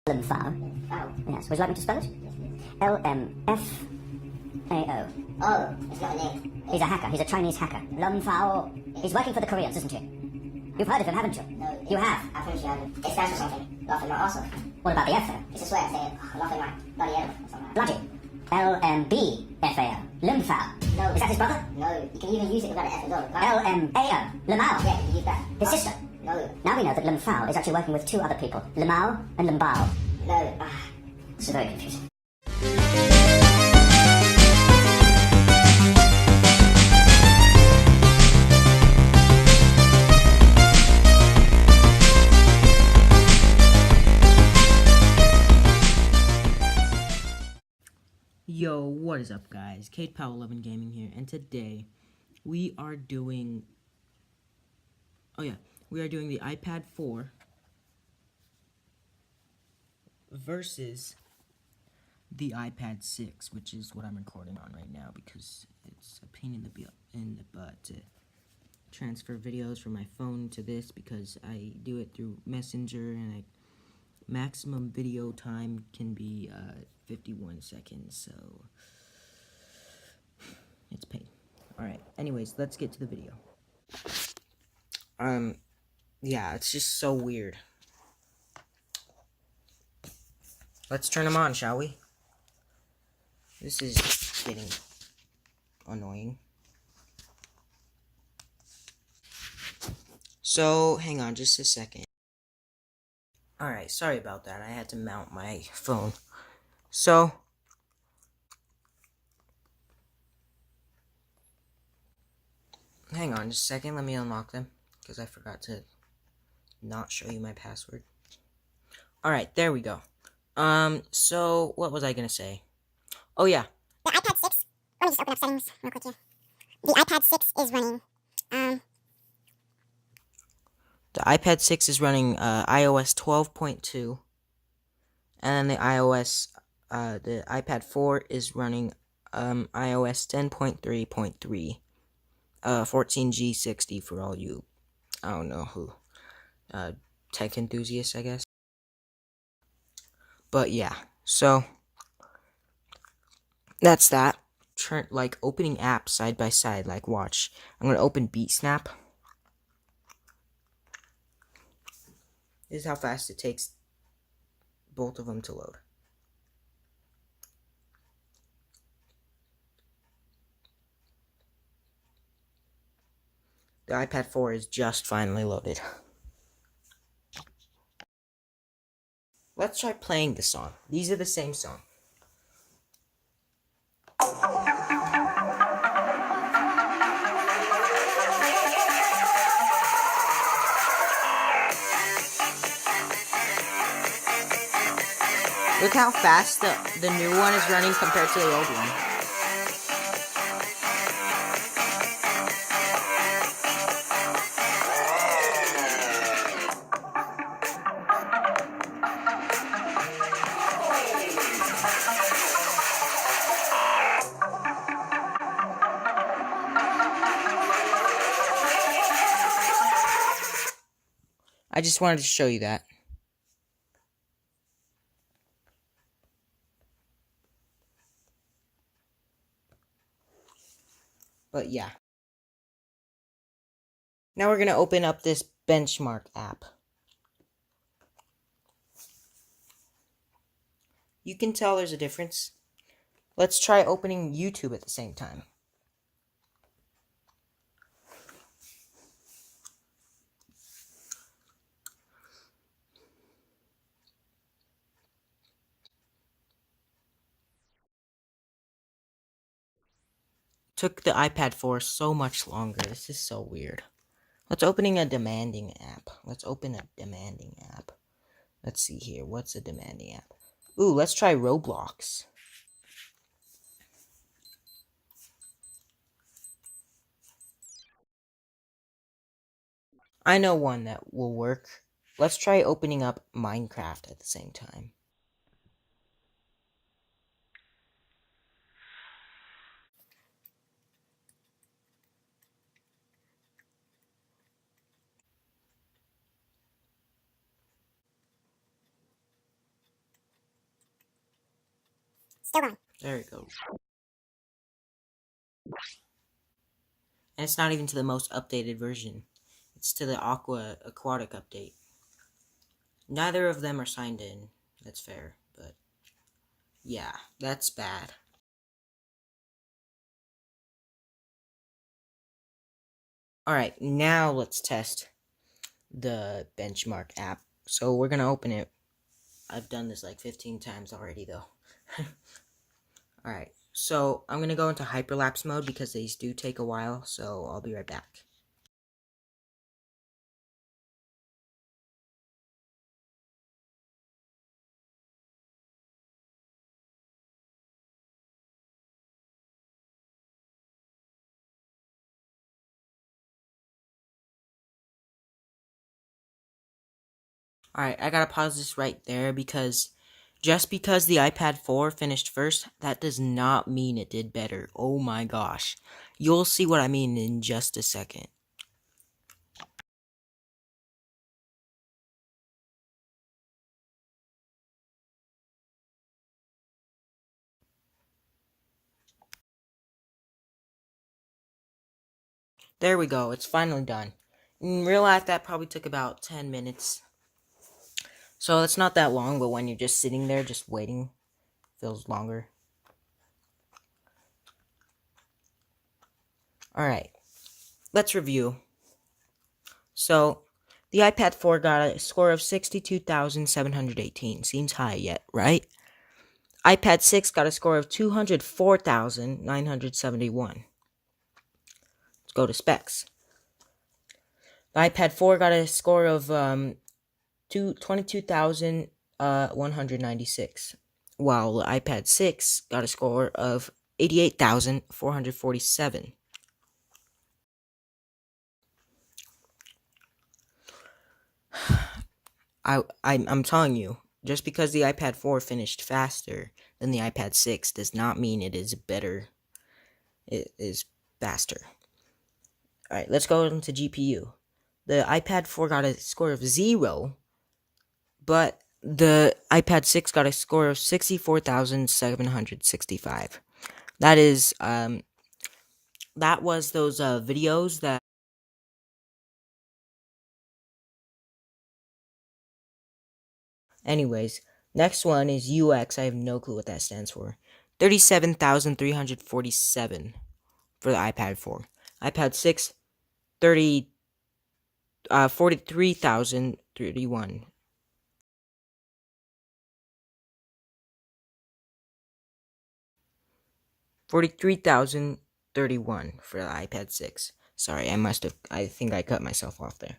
Lmfao. Oh. Yes. Would you like me to spell it? Lmfao. Oh, it's not a name. He's a hacker. He's a Chinese hacker. Lmfao. He's working for the Koreans, isn't he? You've heard of him, haven't you? No. You have? I promise you haven't. It stands for something. Laughing right also. What about the F though? It's a swear, say it. Laughing right. Bloody hell. Or something like that. Bloody. Lmbfao. Lmfao. No. Is that his brother? No. You can even use it without an F as well. Lmao. Lamao. Yeah, you can use that. His sister. No. Now we know that Lmfao is actually working with two other people, Lamao and Lmbao. No. This is very confusing. Yo, what is up, guys? Kate Powell 11 Gaming here, and today we are doing the iPad 4 versus the iPad 6, which is what I'm recording on right now because it's a pain in the butt to transfer videos from my phone to this because I do it through Messenger, and maximum video time can be 51 seconds, so it's pain. Alright, anyways, let's get to the video. Yeah, it's just so weird. Let's turn them on, shall we? This is getting annoying. So, hang on just a second. Alright, sorry about that. I had to mount my phone. So, hang on just a second. Let me unlock them because I forgot to not show you my password. Alright, there we go. So, what was I gonna say? Oh, yeah. The iPad 6, let me just open up settings real quick here. The iPad 6 is running, The iPad 6 is running iOS 12.2, and then the iPad 4 is running iOS 10.3.3, 14G60 for all you, I don't know who, tech enthusiasts, I guess. But yeah, so that's that. Like opening apps side by side, like watch. I'm gonna open BeatSnap. This is how fast it takes both of them to load. The iPad 4 is just finally loaded. Let's try playing the song. These are the same song. Look how fast the new one is running compared to the old one. I just wanted to show you that. But yeah. Now we're going to open up this benchmark app. You can tell there's a difference. Let's try opening YouTube at the same time. Took the iPad 4 so much longer. This is so weird. Let's open a demanding app. Let's see here. What's a demanding app? Ooh, let's try Roblox. I know one that will work. Let's try opening up Minecraft at the same time. Still going. There we go. And it's not even to the most updated version. It's to the Aquatic update. Neither of them are signed in. That's fair, but yeah, that's bad. Alright, now let's test the benchmark app. So we're gonna open it. I've done this like 15 times already though. Alright, so I'm gonna go into hyperlapse mode because these do take a while, so I'll be right back. Alright, I gotta pause this right there because just because the iPad 4 finished first, that does not mean it did better. Oh my gosh. You'll see what I mean in just a second. There we go, it's finally done. In real life, that probably took about 10 minutes. So it's not that long, but when you're just sitting there, just waiting, feels longer. Alright, let's review. So, the iPad 4 got a score of 62,718. Seems high yet, right? iPad 6 got a score of 204,971. Let's go to specs. The iPad 4 got a score of 22,196, while the iPad 6 got a score of 88,447. I'm telling you, just because the iPad 4 finished faster than the iPad 6 does not mean it is better. It is faster. Alright, let's go into GPU. The iPad 4 got a score of 0, but the iPad 6 got a score of 64,765. That is, that was those videos that. Anyways, next one is UX. I have no clue what that stands for. 37,347 for the iPad 4. iPad 6, 43,031. $43,031 for the iPad 6. Sorry, I think I cut myself off there.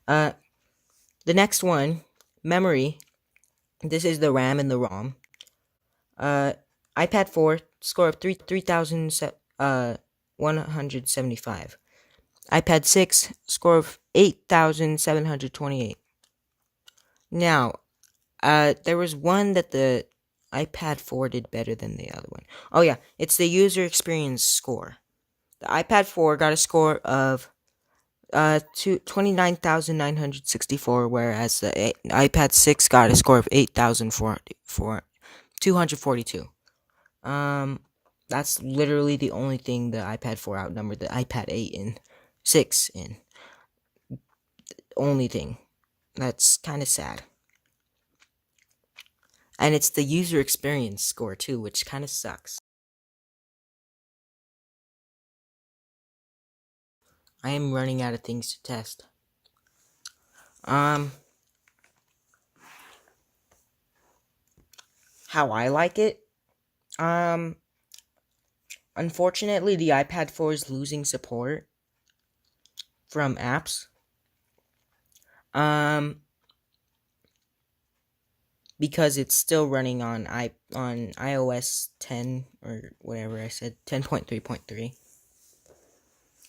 The next one, memory. This is the RAM and the ROM. iPad 4, score of 3,175. iPad 6, score of 8,728. Now, there was one that the iPad 4 did better than the other one. Oh yeah, it's the user experience score. The iPad 4 got a score of 29,964, whereas the iPad 6 got a score of 8,242. That's literally the only thing the iPad 4 outnumbered the iPad 8 and 6 in. Only thing. That's kind of sad. And it's the user experience score too, which kind of sucks. I am running out of things to test. How I like it? Unfortunately, the iPad 4 is losing support from apps. Because it's still running on iOS 10 or whatever I said, 10.3.3.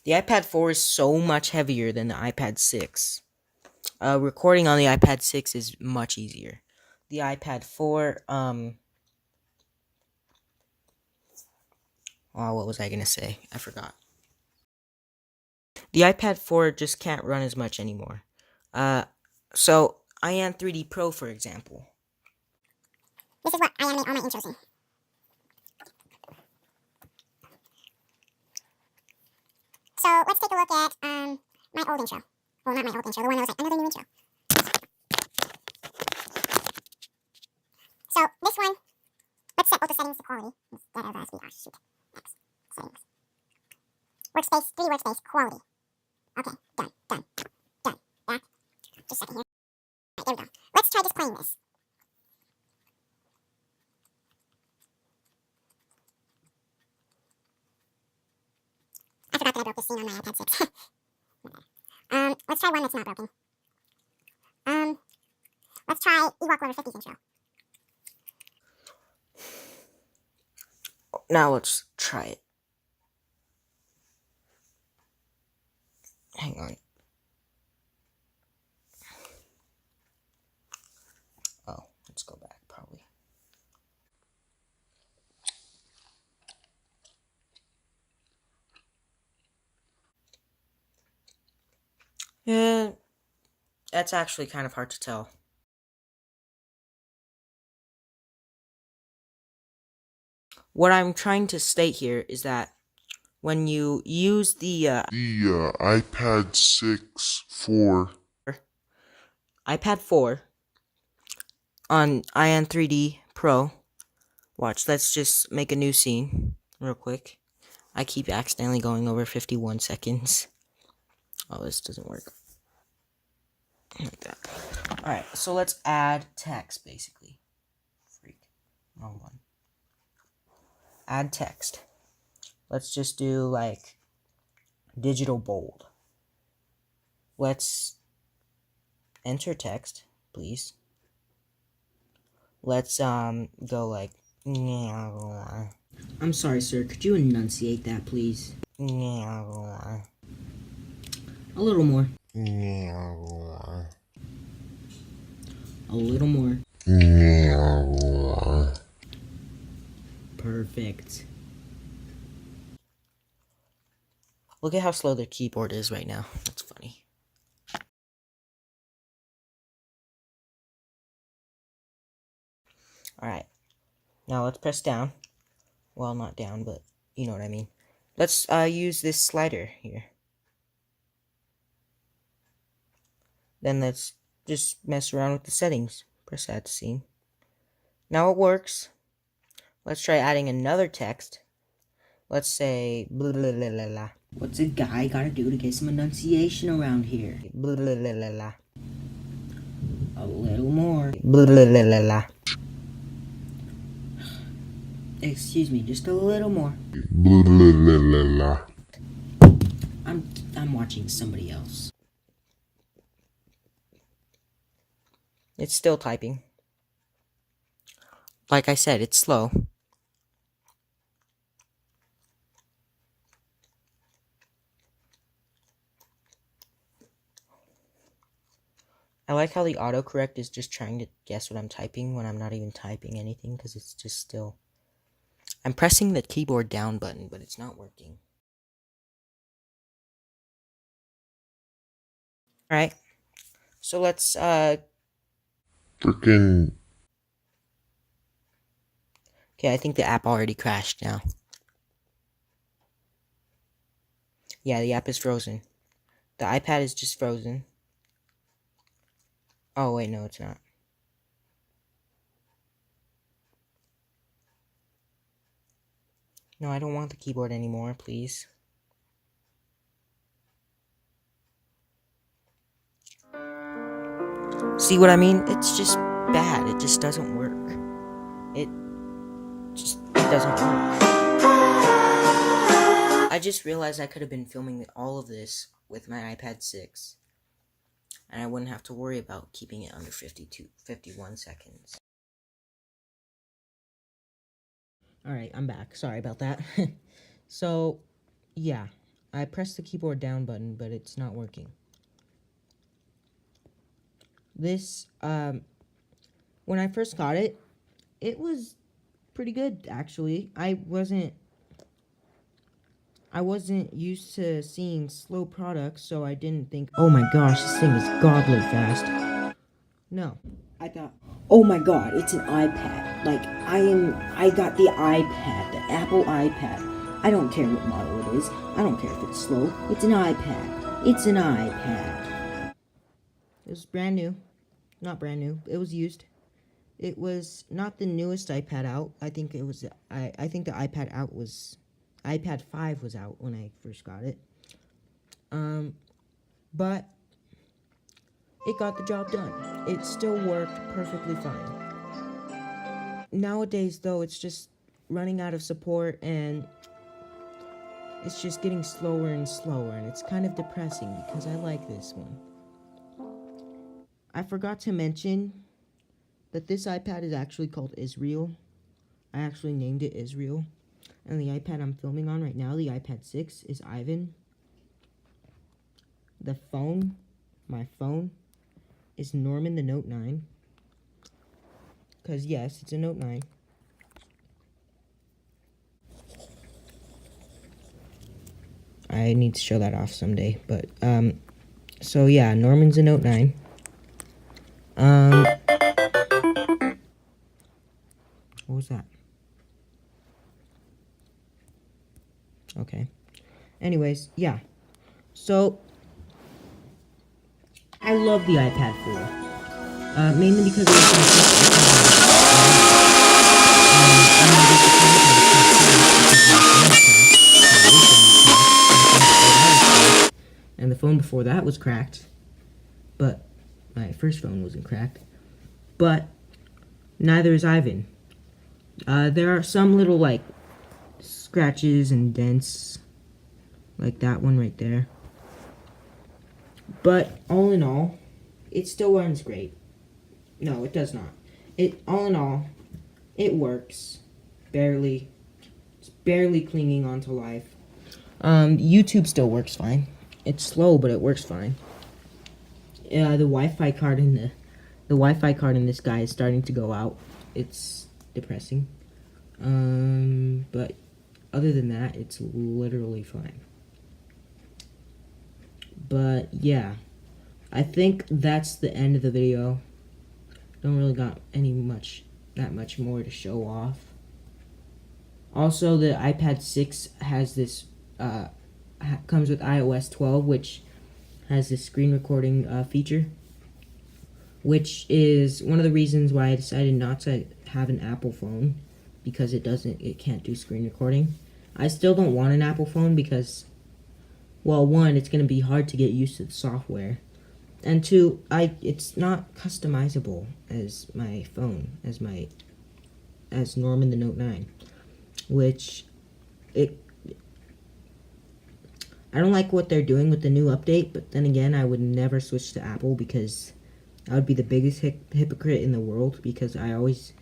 The iPad 4 is so much heavier than the iPad 6. Recording on the iPad 6 is much easier. The iPad 4, what was I gonna say? I forgot. The iPad 4 just can't run as much anymore. So iVan 3D Pro, for example. This is what I animate all my intros in. So let's take a look at my old intro. Well, not my old intro, the one that was like another new intro. So this one, let's set both the settings to quality instead of speed. Ah, shoot. X settings. Workspace, 3D workspace, quality. Okay, done. Back. Just a second here. Alright, there we go. Let's try displaying this. I forgot that I broke this scene on my iPad 6. Let's try one that's not broken. Let's try Ewok Lover 50's intro. Now let's try it. Hang on. Oh, let's go back probably. Yeah, that's actually kind of hard to tell. What I'm trying to state here is that when you use the iPad 6 4 iPad 4 on iVan 3D Pro, watch, let's just make a new scene real quick. I keep accidentally going over 51 seconds. Oh, this doesn't work. Like that. Alright, so let's add text, basically. Freak. Wrong one. Add text. Let's just do, like, digital bold. Let's enter text, please. Let's, go, like, I'm sorry, sir. Could you enunciate that, please? A little more. A little more. Perfect. Look at how slow the keyboard is right now. That's funny. Alright. Now let's press down. Well, not down, but you know what I mean. Let's use this slider here. Then let's just mess around with the settings. Press add scene. Now it works. Let's try adding another text. Let's say blah, blah, blah, blah, blah. What's a guy gotta do to get some enunciation around here? Blah, blah, blah, blah, blah. A little more. Blah, blah, blah, blah, blah. Excuse me, just a little more. I'm watching somebody else. It's still typing. Like I said, it's slow. I like how the autocorrect is just trying to guess what I'm typing when I'm not even typing anything, because it's just still... I'm pressing the keyboard down button, but it's not working. Alright. So let's, freaking... Okay, I think the app already crashed now. Yeah, the app is frozen. The iPad is just frozen. Oh, wait, no, it's not. No, I don't want the keyboard anymore, please. See what I mean? It's just bad. It just doesn't work. It just doesn't work. I just realized I could have been filming all of this with my iPad 6. And I wouldn't have to worry about keeping it under 51 seconds. Alright, I'm back. Sorry about that. So, yeah. I pressed the keyboard down button, but it's not working. This, when I first got it, it was pretty good, actually. I wasn't used to seeing slow products, so I didn't think, oh my gosh, this thing is godly fast. No. I thought, oh my god, it's an iPad. Like, I got the iPad, the Apple iPad. I don't care what model it is. I don't care if it's slow. It's an iPad. It's an iPad. It was brand new. Not brand new. It was used. It was not the newest iPad out. I think it was. I think the iPad 5 was out when I first got it. But it got the job done. It still worked perfectly fine. Nowadays, though, it's just running out of support, and it's just getting slower and slower, and it's kind of depressing because I like this one. I forgot to mention that this iPad is actually called iSreal. I actually named it iSreal. And the iPad I'm filming on right now, the iPad 6, is iVan. The phone, my phone, is Norman the Note 9. Because, yes, it's a Note 9. I need to show that off someday. But, so yeah, Norman's a Note 9. What was that? Okay. Anyways, yeah. So, I love the iPad 4. Mainly because it was and the phone before that was cracked. But my first phone wasn't cracked. But neither is iVan. There are some little, like, scratches and dents, like that one right there. But all in all, it still runs great. No, it does not. All in all, it works. Barely. It's barely clinging onto life. YouTube still works fine. It's slow, but it works fine. The Wi-Fi card in this guy is starting to go out. It's depressing. But other than that, it's literally fine. But yeah, I think that's the end of the video. Don't really got that much more to show off. Also, the iPad 6 has this comes with iOS 12, which has this screen recording feature, which is one of the reasons why I decided not to have an Apple phone, because it can't do screen recording. I still don't want an Apple phone because, well, one, it's going to be hard to get used to the software, and two, it's not customizable as my phone, as Norman the Note 9, which I don't like what they're doing with the new update, but then again, I would never switch to Apple because I would be the biggest hypocrite in the world, because I always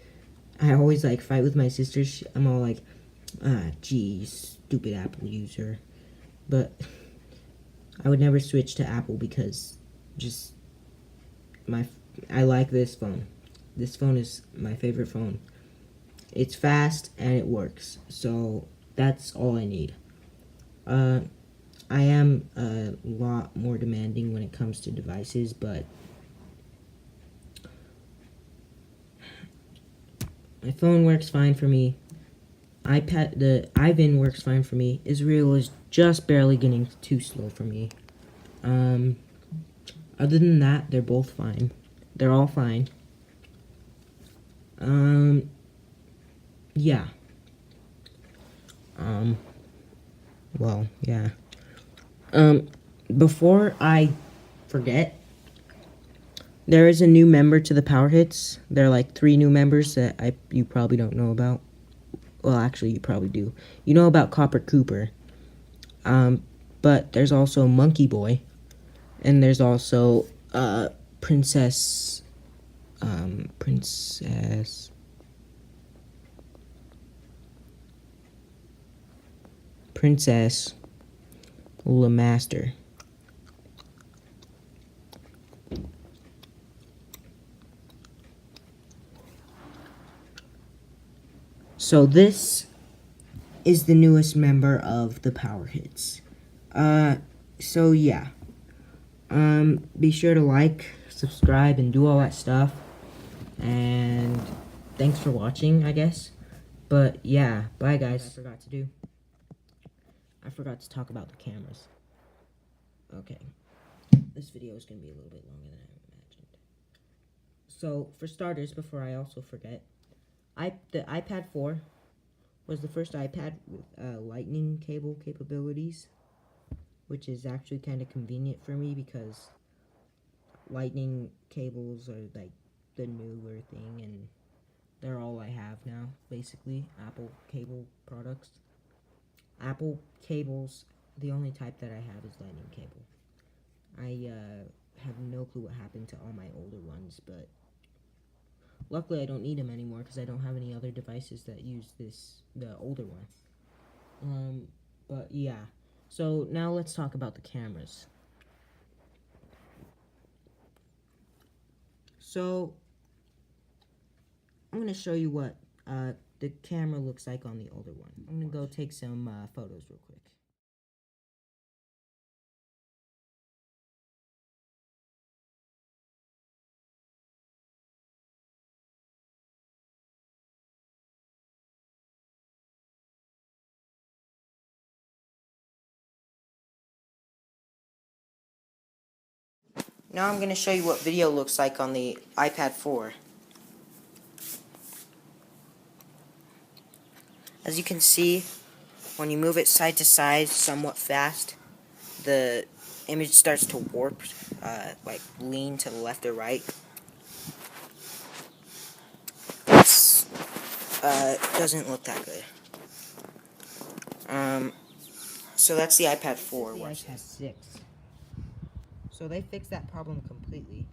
like fight with my sisters. I'm all like, geez, stupid Apple user. But I would never switch to Apple because I like this phone. This phone is my favorite phone. It's fast and it works. So that's all I need. I am a lot more demanding when it comes to devices, but my phone works fine for me. The iVan works fine for me. iSreal is just barely getting too slow for me. Other than that, they're both fine. They're all fine. Yeah. Well, yeah. Before I forget, there is a new member to the Power Hits. There are like 3 new members that you probably don't know about. Well, actually, you probably do. You know about Copper Cooper. But there's also Monkey Boy. And there's also, Princess Lemaster. So this is the newest member of the Power Hits. So yeah. Be sure to like, subscribe, and do all that stuff. And thanks for watching, I guess. But yeah, bye guys. I forgot to do. I forgot to talk about the cameras. Okay. This video is going to be a little bit longer than I imagined. So, for starters, before I also forget, the iPad 4 was the first iPad with lightning cable capabilities, which is actually kind of convenient for me because lightning cables are like the newer thing, and they're all I have now, basically. Apple cable products. Apple cables, the only type that I have is lightning cable. I have no clue what happened to all my older ones, but luckily I don't need them anymore because I don't have any other devices that use the older one. But yeah. So now let's talk about the cameras. So I'm going to show you what the camera looks like on the older one. I'm going to go take some photos real quick. Now I'm going to show you what video looks like on the iPad 4. As you can see, when you move it side to side somewhat fast, the image starts to warp, like lean to the left or right. This doesn't look that good. So that's the iPad 4. Watch the iPad 6. So they fixed that problem completely.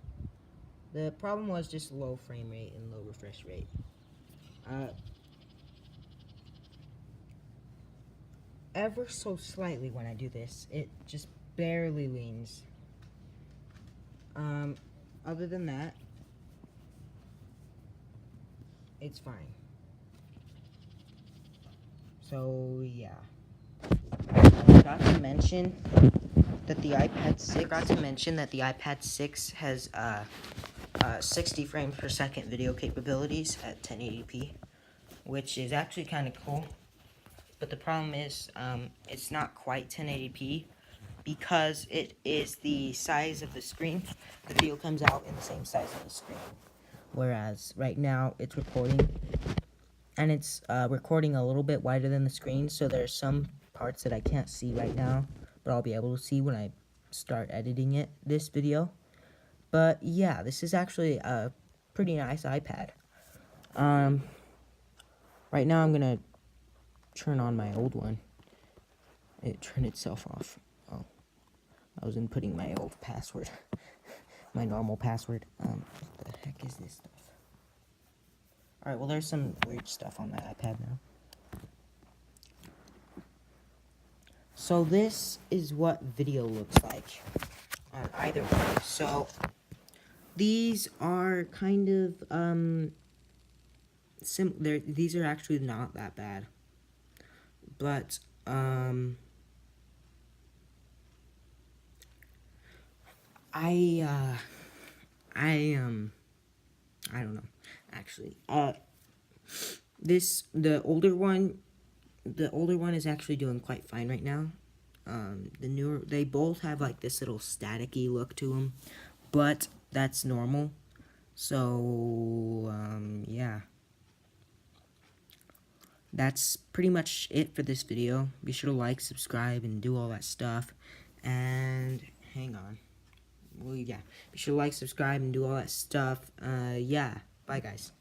The problem was just low frame rate and low refresh rate. Ever so slightly when I do this, it just barely leans. Other than that, it's fine. So yeah. I forgot to mention that the iPad 6 has 60 frames per second video capabilities at 1080p, which is actually kind of cool. But the problem is, it's not quite 1080p because it is the size of the screen. The video comes out in the same size of the screen. Whereas right now it's recording, and it's recording a little bit wider than the screen, so there's some parts that I can't see right now, but I'll be able to see when I start editing this video. But yeah, this is actually a pretty nice iPad. Right now I'm gonna turn on my old one. It turned itself off. Oh, I was inputting my old password. My normal password. What the heck is this stuff? Alright, well there's some weird stuff on my iPad now. So this is what video looks like on either one. So these are kind of these are actually not that bad. But I don't know, actually. The older one is actually doing quite fine right now. The newer, they both have like this little staticky look to them, but that's normal. So, yeah. That's pretty much it for this video. Be sure to like, subscribe, and do all that stuff. And, hang on. Well, yeah. Be sure to like, subscribe, and do all that stuff. Yeah. Bye, guys.